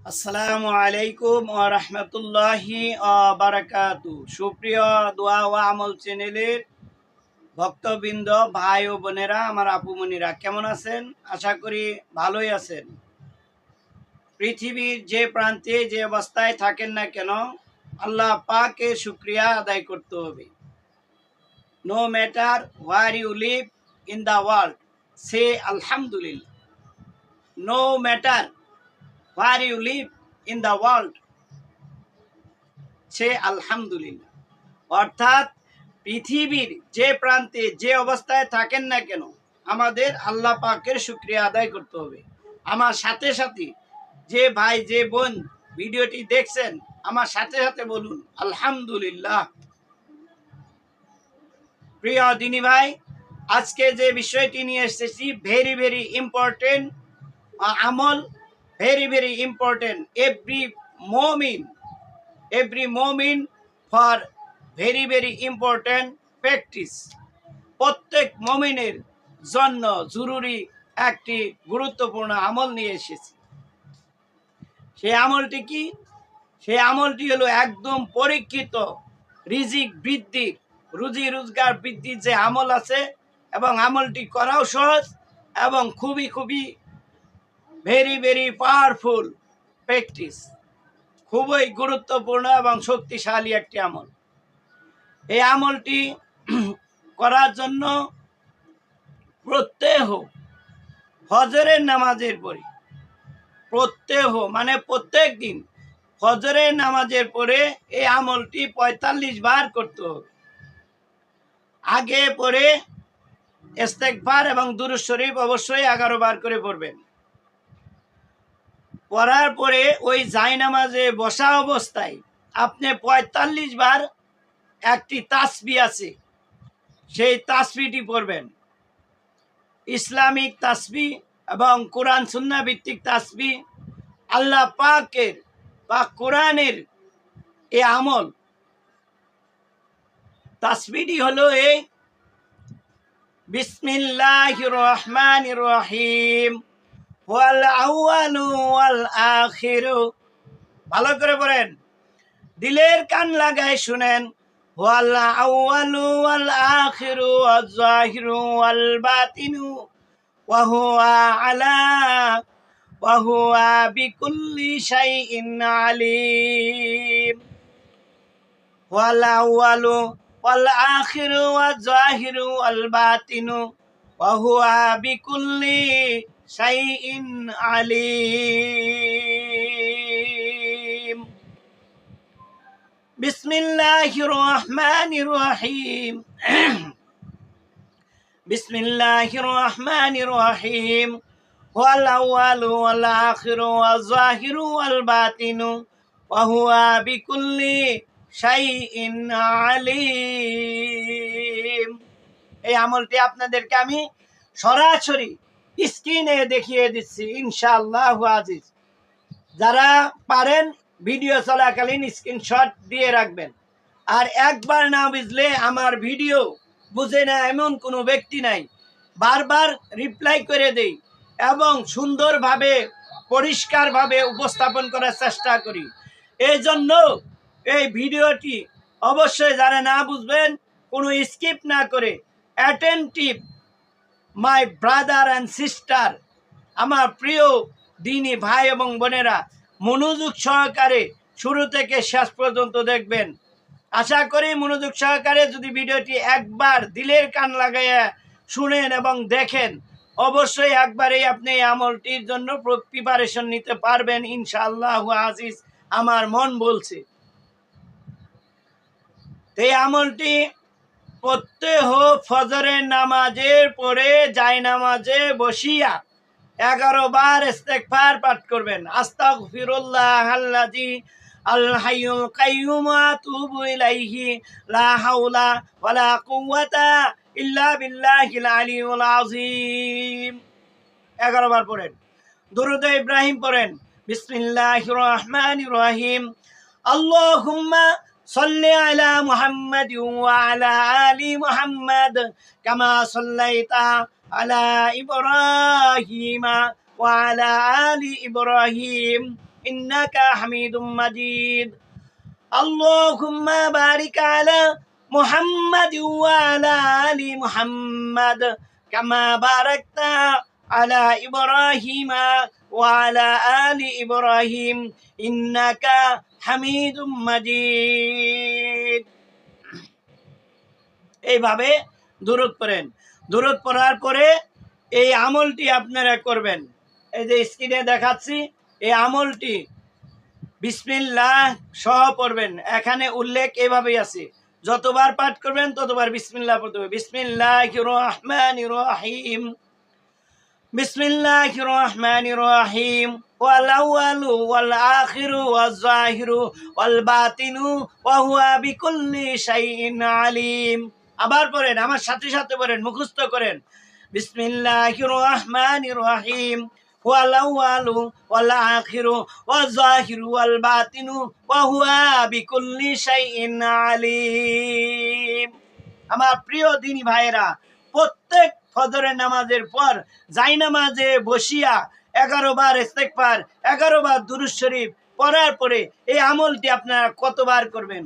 আসসালামু আলাইকুম ওয়া রাহমাতুল্লাহি ওয়া বারাকাতু। সুপ্রিয় দোয়া ও আমল চ্যানেলের ভক্তবৃন্দ, ভাই ও বোনেরা, আমার আপুমনিরা কেমন আছেন? আশা করি ভালোই আছেন। পৃথিবীর যে প্রান্তে যে অবস্থায় থাকেন না কেন, আল্লাহ পাকের শুকরিয়া আদায় করতে হবে। No matter where you live in the world, say আলহামদুলিল্লাহ। No matter where you live in the world, say আলহামদুলিল্লাহ। অর্থাৎ পৃথিবীর যে প্রান্তে যে অবস্থায় থাকেন না কেন, আমাদের আল্লাহ পাকের শুকরিয়া আদায় করতে হবে। আমার সাথে সাথে যে ভাই যে বোন ভিডিওটি দেখছেন, আমার সাথে সাথে বলুন আলহামদুলিল্লাহ। প্রিয় দিনী ভাই, আজকে যে বিষয়টি নিয়ে এসেছি ভেরি ভেরি ইম্পর্টেন্ট আমল, ভেরি ভেরি ইম্পর্টেন্ট এভরি মোমিন for very very important practice. প্রত্যেক মমিনের জন্য জরুরি একটি গুরুত্বপূর্ণ আমল নিয়ে এসেছি। সেই আমলটি কি? সেই আমলটি হলো একদম পরীক্ষিত রিজিক বৃদ্ধি, রুজি রোজগার বৃদ্ধির যে আমল আছে, এবং আমলটি করাও সহজ এবং খুবই খুবই ভেরি ভেরি পাওয়ারফুল প্র্যাকটিস। খুবই গুরুত্বপূর্ণ এবং শক্তিশালী একটি আমল। এই আমলটি করার জন্য প্রত্যেহ ফজরের নামাজের পরে, প্রত্যেহ মানে প্রত্যেক দিন ফজরের নামাজের পরে এই আমলটি ৪৫ বার করতে হবে। আগে পরে ইস্তেগফার এবং দুরূদ শরীফ অবশ্যই ১১ বার করে পড়বেন। পড়ার পরে ওই জায়নামাজে বসা অবস্থায় আপনি ৪৫ বার একটি তাসবিহ আছে, সেই তাসবিহটি পড়বেন। ইসলামিক তাসবিহ এবং কোরআন সুন্নাহ ভিত্তিক তাসবিহ। আল্লাহ পাকের বা কোরআনের এই আমল। তাসবিহটি হলো এই বিসমিল্লাহির রহমানির রহিম ওয়াল আউয়ালু ওয়াল আখিরু। ভালো করে পড়েন, দিলের কান লাগায় শুনেন। ওয়াল আউয়ালু ওয়াল আখিরু ওয়াজ জাহিরু ওয়াল বাতিনু ওয়া হুয়া আলা ওয়া হুয়া বিকুল্লি শাইইন আলিম। ওয়াল আউয়ালু ওয়াল আখিরু ওয়াজ জাহিরু ওয়াল বাতিনু ওয়া হুয়া বিকুল্লি শাইইন আলিম। বিসমিল্লাহির রহমানির রহিম। বিসমিল্লাহির রহমানির রহিম। ওয়াল আউয়ালু ওয়াল আখিরু ওয়াজ জাহিরু ওয়াল বাতিনু ওয়া হুয়া বিকুল্লি শাইইন আলিম। এই আমলটি আপনাদেরকে আমি সরাসরি স্ক্রিনে দেখিয়ে দিচ্ছি ইনশাআল্লাহ আজিজ। যারা পারেন ভিডিও চলাকালীন স্ক্রিনশট দিয়ে রাখবেন। আর একবার না বুঝলে আমার ভিডিও বুঝে না এমন কোনো ব্যক্তি নাই, বারবার রিপ্লাই করে দেই এবং সুন্দরভাবে পরিষ্কারভাবে উপস্থাপন করার চেষ্টা করি। এই জন্য এই ভিডিওটি অবশ্যই যারা না বুঝবেন কোনো স্কিপ না করে attentive my brother and sister, আমার প্রিয় দিনী ভাই এবং বোনেরা, মনোযোগ সহকারে শুরু থেকে শেষ পর্যন্ত দেখবেন। আশা করি মনোযোগ সহকারে যদি ভিডিওটি একবার দিলের কান লাগাইয়া শুনেন এবং দেখেন, অবশ্যই একবারেই আপনি এই আমলটির জন্য প্রিপারেশন নিতে পারবেন ইনশাআল্লাহ আজিজ। আমার মন বলছে এই আমলটি প্রত্যেহ ফজরের নামাজের পরে জায়নামাজে বসিয়া ১১ বার ইস্তেগফার পাঠ করবেন। আস্তাগফিরুল্লাহ আল্লাযী আল হাইয়ুল কাইয়্যুম ওয়া আতুবু ইলাইহি লা হাওলা ওয়ালা কুওয়াতা ইল্লা বিল্লাহিল আলিয়্যিল আযীম। ১১ বার পড়েন। দুরূদ ইব্রাহিম পড়েন। বিসমিল্লাহির রহমানির রহিম। আল্লাহুম্মা সাল্লি আলা মুহাম্মাদ ওয়া আলা আলি মুহাম্মাদ কামা সাল্লাইতা আলা ইব্রাহিম ওয়া আলা আলি ইব্রাহিম ইন্নাকা হামিদুম মাজিদ। আল্লাহুম্মা বারিক আলা মুহাম্মাদ ওয়া আলা আলি মুহাম্মাদ কামা বারাকতা আলা ইব্রাহিম ওয়া আলা আলি ইব্রাহিম ইন্নাকা হামিদুম মাজিদ। এইভাবে দুরূদ পড়েন। দুরূদ পড়ার পরে এই আমলটি আপনারা করবেন। এই যে স্ক্রিনে দেখাচ্ছি, এই আমলটি বিসমিল্লাহ সহ পড়বেন। এখানে উল্লেখ এভাবেই আছে, যতবার পাঠ করবেন ততবার বিসমিল্লাহ পড়তে হবে। বিসমিল্লাহির রহমানির রহিম, বিসমিল্লাহির রহমানির রহিম, ওয়াল আউয়ালু ওয়াল আখিরু ওয়াজ জাহিরু ওয়াল বাতিনু ওয়া হুয়া বিকুল্লি শাইইন আলিম। আবার পড়েন, আমার সাথে সাথে পড়েন, মুখস্থ করেন। বিসমিল্লাহির রহমানির রহিম, ওয়াল আউয়ালু ওয়াল আখিরু ওয়াজ জাহিরু ওয়াল বাতিনু ওয়া হুয়া বিকুল্লি শাইইন আলিম। আমার প্রিয় দিনী ভাইরা, প্রত্যেক ফজরের নামাজের পর জায়নামাজে বসিয়া 11 বার ইস্তেগফার, 11 বার দুরূদ শরীফ পড়ার পরে এই আমলটি আপনারা কতবার করবেন?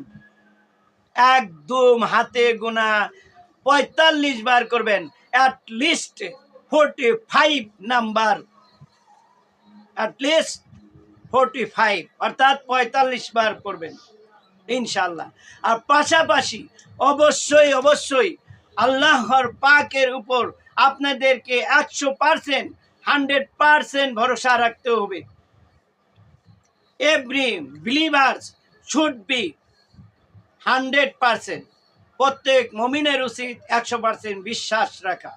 একদম হাতে গোনা 45 বার করবেন। At least 45 number, at least 45 অর্থাৎ 45 বার করবেন ইনশাআল্লাহ। আর পাশাপাশি অবশ্যই অবশ্যই আল্লাহর পাকের উপর আপনাদেরকে 100% 100% ভরসা রাখতে হবে। এভরি বিলিভার্স শুড বি 100%, প্রত্যেক মুমিনের উচিত 100% বিশ্বাস রাখা।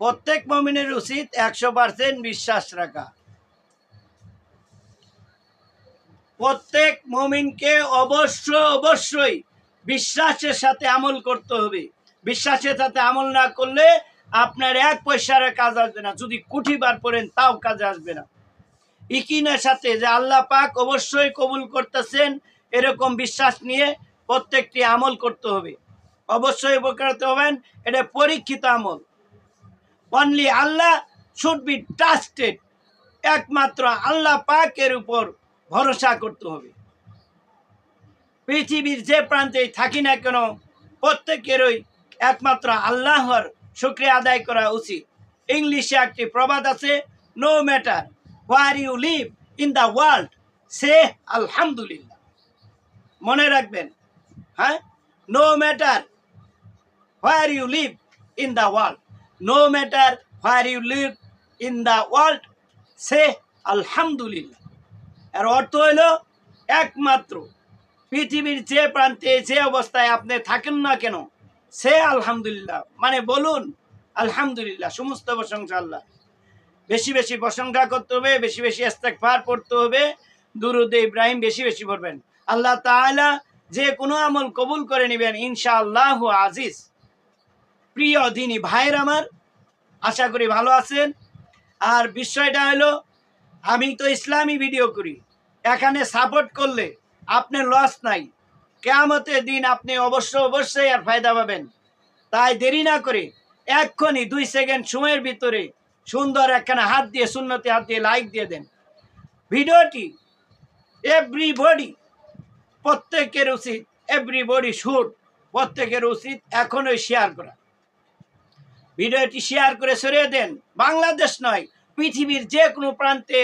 প্রত্যেক মুমিনের উচিত 100% বিশ্বাস রাখা। প্রত্যেক মুমিনকে অবশ্যই বিশ্বাসের সাথে আমল করতে হবে। বিশ্বাসের সাথে আমল না করলে আপনার 1 পয়সার কাজ আসবে না। যদি কোটিবার পড়েন তাও কাজে আসবে না। ইকিনের সাথে যে আল্লাহ পাক অবশ্যই কবুল করতেছেন এরকম বিশ্বাস নিয়ে প্রত্যেকটি আমল করতে হবে। অবশ্যই উপকৃত হবেন, এটা পরীক্ষিত আমল। Only Allah should be trusted, একমাত্র আল্লাহ পাকের উপর ভরসা করতে হবে। পৃথিবীর যে প্রান্তেই থাকি না কেন প্রত্যেকেরই একমাত্র আল্লাহর শুকরিয়া আদায় করা উচিত। ইংলিশে একটি প্রবাদ আছে, no matter where you live in the world say আলহামদুলিল্লাহ। মনে রাখবেন, হ্যাঁ, no matter where you live in the world, no matter where you live in the world say আলহামদুলিল্লাহ। এর অর্থ হইল একমাত্র পৃথিবীর যে প্রান্তে যে অবস্থায় আপনি থাকেন না কেন সে আলহামদুলিল্লাহ, মানে বলুন আলহামদুলিল্লাহ, সমস্ত প্রশংসা আল্লাহ। বেশি বেশি প্রশংসা করতে হবে, বেশি বেশি ইস্তেগফার পড়তে হবে, দুরূদে ইব্রাহিম বেশি বেশি পড়বেন। আল্লাহ তাআলা যে কোনো আমল কবুল করে নেবেন ইনশাআল্লাহ আজিজ। প্রিয় দিনী ভাইয়ের আমার, আশা করি ভালো আছেন। আর বিষয়টা হলো, আমি তো ইসলামী ভিডিও করি, এখানে সাপোর্ট করলে আপনার লস নাই। কিয়ামতের দিন আপনি অবশ্যই আর ফায়দা পাবেন। তাই দেরি না করে এক্ষুনি 2 সেকেন্ড সময়ের ভিতরে সুন্দর একখানা হাত দিয়ে, সুন্নতি হাত দিয়ে লাইক দিয়ে দেন। ভিডিওটি এভরিবডি, প্রত্যেকের উচিত, এভরিবডি শুড, প্রত্যেকের উচিত এখনই শেয়ার করা। ভিডিওটি শেয়ার করে ছড়িয়ে দেন। বাংলাদেশ নয়, পৃথিবীর যে কোনো প্রান্তে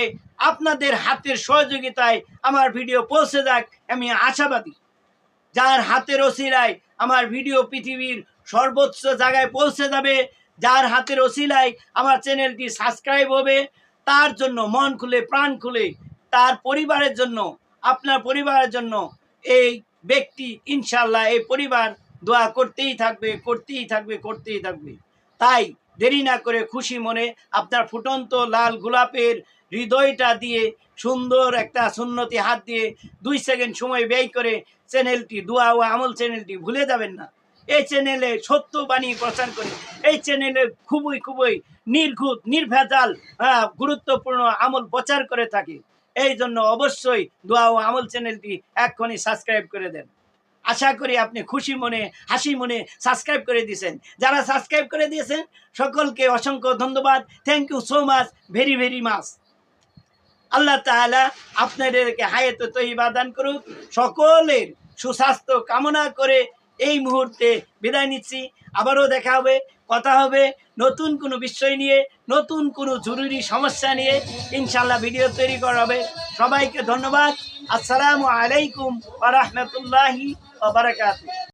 আপনাদের হাতের সহযোগিতায় আমার ভিডিও পৌঁছে যাক, আমি আশাবাদী। যার হাতের ওসিলায় আমার ভিডিও পৃথিবীর সর্বোচ্চ জায়গায় পৌঁছে যাবে, যার হাতের ওসিলায় আমার চ্যানেলটি সাবস্ক্রাইব হবে, তার জন্য মন খুলে প্রাণ খুলে, তার পরিবারের জন্য, আপনার পরিবারের জন্য এই ব্যক্তি ইনশাআল্লাহ, এই পরিবার দোয়া করতেই থাকবে, করতেই থাকবে, করতেই থাকবে। তাই দেরি না করে খুশি মনে আপনার ফুটন্ত লাল গোলাপের হৃদয়টা দিয়ে সুন্দর একটা সুন্নতি হাত দিয়ে 2 সেকেন্ড সময় ব্যয় করে চ্যানেলটি, দোয়া ও আমল চ্যানেলটি ভুলে যাবেন না। এই চ্যানেলে সত্য বাণী প্রচার করি। এই চ্যানেলে খুবই নির্ঘুত, নির্ভেজাল, গুরুত্বপূর্ণ আমল প্রচার করে থাকি। এই জন্য অবশ্যই দোয়া ও আমল চ্যানেলটি এক্ষুনি সাবস্ক্রাইব করে দেন। আশা করি আপনি খুশি মনে, হাসি মনে সাবস্ক্রাইব করে দিয়েছেন। যারা সাবস্ক্রাইব করে দিয়েছেন সকলকে অসংখ্য ধন্যবাদ। Thank you so much, very much. আল্লাহ তাআলা আপনাদেরকে হায়াত তয়্যিবা দান করুক। সকলের সুস্বাস্থ্য কামনা করে এই মুহূর্তে বিদায় নিচ্ছি। আবারও দেখা হবে, কথা হবে নতুন কোনো বিষয় নিয়ে, নতুন কোনো জরুরি সমস্যা নিয়ে ইনশাআল্লাহ ভিডিও তৈরি করা হবে। সবাইকে ধন্যবাদ। আসসালামু আলাইকুম ওয়া রাহমাতুল্লাহি ওয়া বারাকাতুহু।